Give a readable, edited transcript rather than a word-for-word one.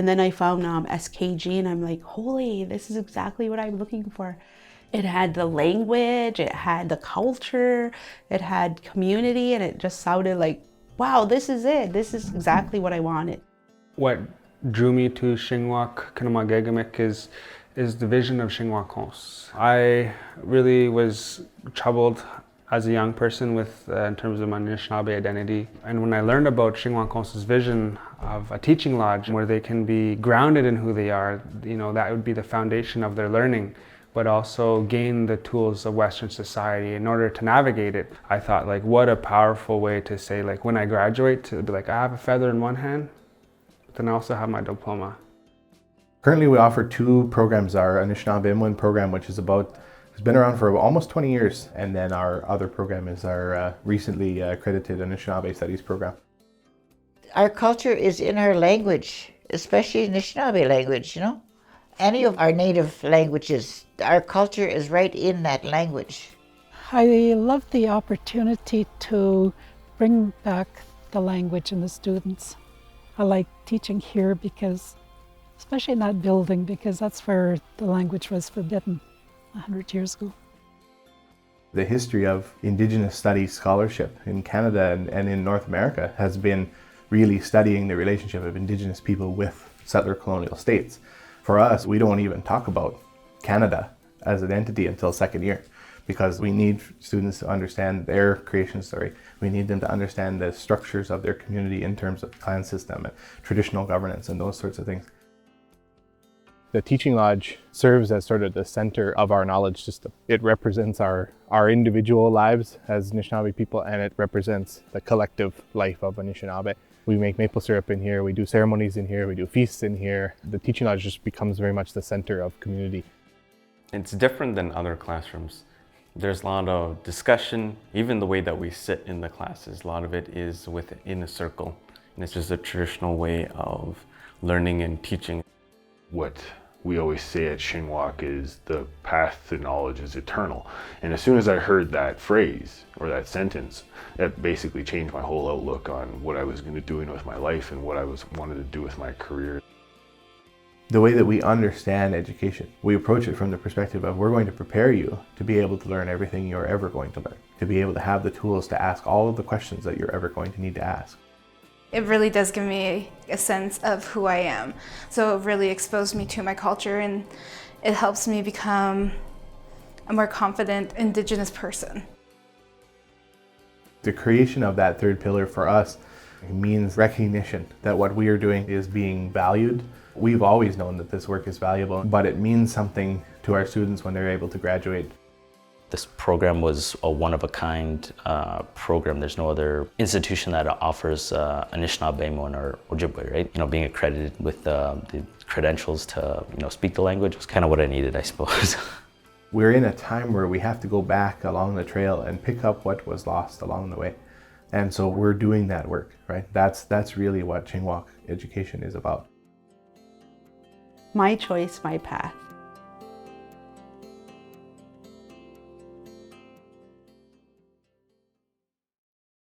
And then I found SKG and I'm like, holy, this is exactly what I'm looking for. It had the language, it had the culture, it had community, and it just sounded like, wow, this is it. This is exactly what I wanted. What drew me to Shingwauk Kinoomaage Gamig is the vision of Shingwauk. I really was troubled as a young person with in terms of my Anishinaabe identity. And when I learned about Shingwauk's vision of a teaching lodge where they can be grounded in who they are, that would be the foundation of their learning, but also gain the tools of Western society in order to navigate it. I thought, like, what a powerful way to say, like, when I graduate, to be like, I have a feather in one hand, but then I also have my diploma. Currently we offer two programs, our Anishinaabemowin program, which has been around for almost 20 years, and then our other program is our recently accredited Anishinaabe Studies program. Our culture is in our language, especially Anishinaabe language, Any of our native languages, our culture is right in that language. I love the opportunity to bring back the language in the students. I like teaching here because, especially in that building, because that's where the language was forbidden 100 years ago. The history of Indigenous studies scholarship in Canada and in North America has been really studying the relationship of Indigenous people with settler colonial states. For us, we don't even talk about Canada as an entity until second year, because we need students to understand their creation story. We need them to understand the structures of their community in terms of clan system and traditional governance and those sorts of things. The teaching lodge serves as sort of the center of our knowledge system. It represents our individual lives as Anishinaabe people, and it represents the collective life of Anishinaabe. We make maple syrup in here, we do ceremonies in here, we do feasts in here. The teaching lodge just becomes very much the center of community. It's different than other classrooms. There's a lot of discussion, even the way that we sit in the classes. A lot of it is within a circle, and it's just a traditional way of learning and teaching. What we always say at Shingwauk is the path to knowledge is eternal. And as soon as I heard that phrase or that sentence, that basically changed my whole outlook on what I was going to do with my life and what I wanted to do with my career. The way that we understand education, we approach it from the perspective of we're going to prepare you to be able to learn everything you're ever going to learn, to be able to have the tools to ask all of the questions that you're ever going to need to ask. It really does give me a sense of who I am. So it really exposed me to my culture, and it helps me become a more confident Indigenous person. The creation of that third pillar for us means recognition that what we are doing is being valued. We've always known that this work is valuable, but it means something to our students when they're able to graduate. This program was a one-of-a-kind program. There's no other institution that offers Anishinaabemowin or Ojibwe, right? Being accredited with the credentials to, speak the language was kind of what I needed, I suppose. We're in a time where we have to go back along the trail and pick up what was lost along the way. And so we're doing that work, right? That's really what Shingwauk education is about. My choice, my path.